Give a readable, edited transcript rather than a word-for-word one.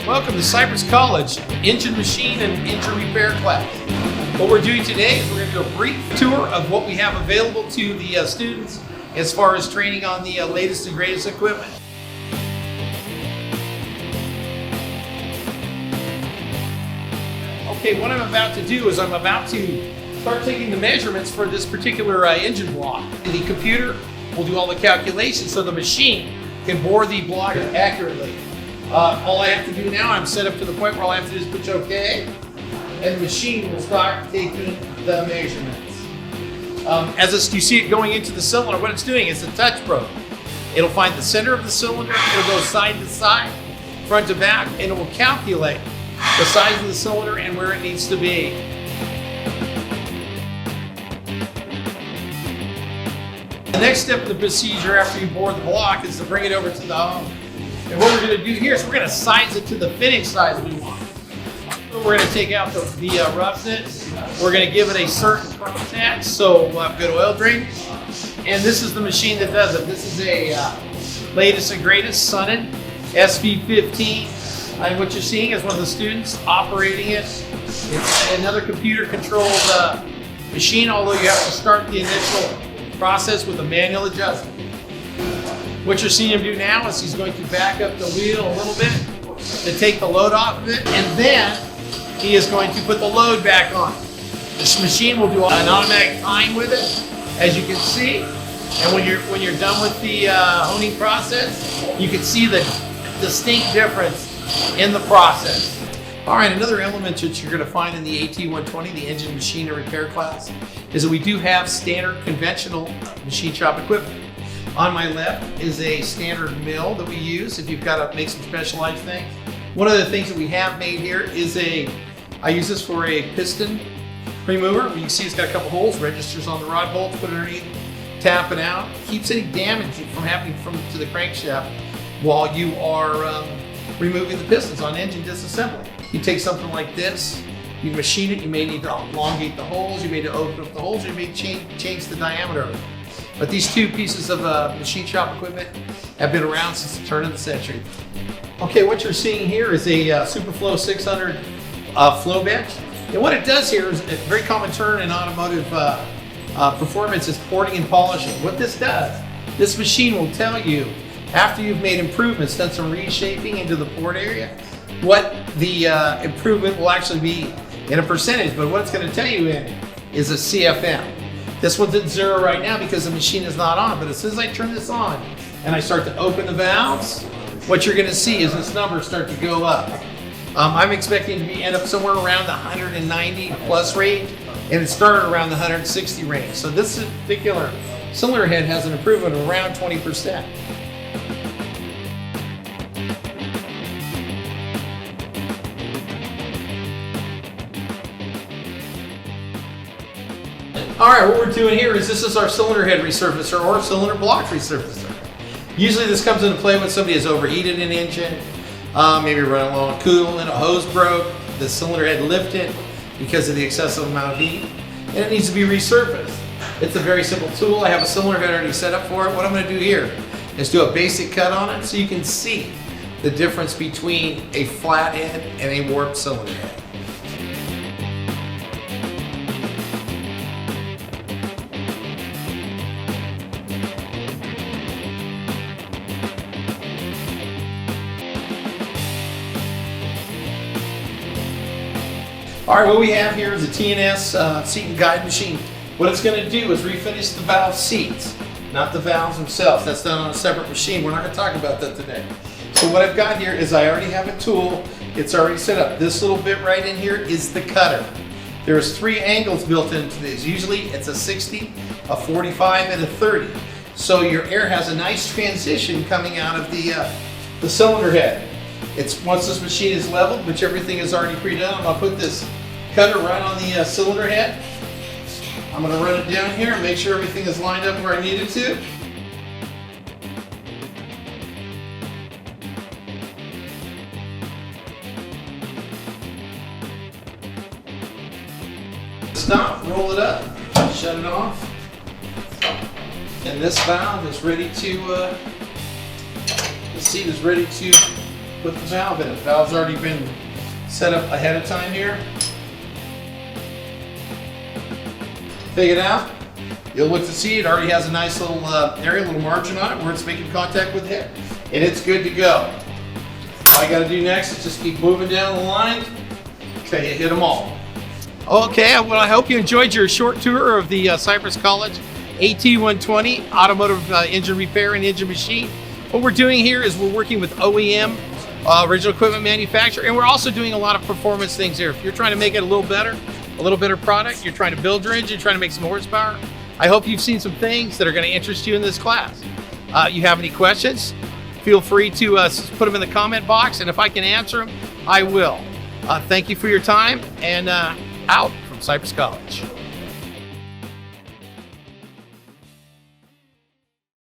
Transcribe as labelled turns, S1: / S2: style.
S1: Welcome to Cypress College Engine Machine and Engine Repair class. What we're doing today is we're going to do a brief tour of what we have available to the students as far as training on the latest and greatest equipment. Okay, what I'm about to do is I'm about to start taking the measurements for this particular engine block. The computer will do all the calculations so the machine can bore the block accurately. All I have to do now, I'm set up to the point where all I have to do is push OK, and the machine will start taking the measurements. You see it going into the cylinder, what it's doing is a touch probe. It'll find the center of the cylinder, it'll go side to side, front to back, and it will calculate the size of the cylinder and where it needs to be. The next step of the procedure after you bore the block is to bring it over to the home. And what we're going to do here is we're going to size it to the finish size we want. We're going to take out the roughness. We're going to give it a certain contact, so we'll have good oil drainage. And this is the machine that does it. This is a latest and greatest Sonnen SV15. And what you're seeing is one of the students operating it. It's another computer-controlled machine, although you have to start the initial process with a manual adjustment. What you're seeing him do now is he's going to back up the wheel a little bit to take the load off of it, and then he is going to put the load back on. This machine will do an automatic time with it, as you can see. And when you're done with the honing process, you can see the distinct difference in the process. All right, another element that you're going to find in the AT120, the engine machine and repair class, is that we do have standard conventional machine shop equipment. On my left is a standard mill that we use if you've got to make some specialized things. One of the things that we have made here is I use this for a piston remover. You can see it's got a couple holes, registers on the rod bolts, put it underneath, tap it out. Keeps any damage from happening to the crankshaft while you are removing the pistons on engine disassembly. You take something like this, you machine it, you may need to elongate the holes, you may need to open up the holes, you may change the diameter of it. But these two pieces of machine shop equipment have been around since the turn of the century. Okay, what you're seeing here is a Superflow 600 flow bench. And what it does here is a very common term in automotive performance is porting and polishing. What this does, this machine will tell you after you've made improvements, done some reshaping into the port area, what the improvement will actually be in a percentage, but what it's going to tell you in is a CFM. This one's at 0 right now because the machine is not on, but as soon as I turn this on and I start to open the valves, what you're going to see is this number start to go up. I'm expecting to end up somewhere around the 190 plus range, and it started around the 160 range. So this particular cylinder head has an improvement of around 20%. All right, what we're doing here is this is our cylinder head resurfacer or cylinder block resurfacer. Usually this comes into play when somebody has overheated an engine, maybe running low on coolant, a hose broke, the cylinder head lifted because of the excessive amount of heat, and it needs to be resurfaced. It's a very simple tool. I have a cylinder head already set up for it. What I'm going to do here is do a basic cut on it so you can see the difference between a flat head and a warped cylinder head. All right, what we have here is a T&S seat and guide machine. What it's going to do is refinish the valve seats, not the valves themselves. That's done on a separate machine. We're not going to talk about that today. So what I've got here is I already have a tool. It's already set up. This little bit right in here is the cutter. There's 3 angles built into these. Usually it's a 60, a 45, and a 30. So your air has a nice transition coming out of the cylinder head. Once this machine is leveled, which everything is already pre-done, I'm going to put this cutter right on the cylinder head. I'm going to run it down here and make sure everything is lined up where I need it to. Stop, roll it up, shut it off, and this valve is ready to the seat is ready to put the valve in. The valve's already been set up ahead of time here. Take it out. You'll look to see it already has a nice little area, a little margin on it where it's making contact with the head. And it's good to go. All you gotta do next is just keep moving down the line until you hit them all. Okay, well, I hope you enjoyed your short tour of the Cypress College AT120 Automotive Engine Repair and Engine Machine. What we're doing here is we're working with OEM, original equipment manufacturer, and we're also doing a lot of performance things here. If you're trying to make it a little better product, you're trying to build your engine, trying to make some horsepower, I hope you've seen some things that are going to interest you in this class. You have any questions, feel free to put them in the comment box, and if I can answer them, I will. Thank you for your time, and out from Cypress College.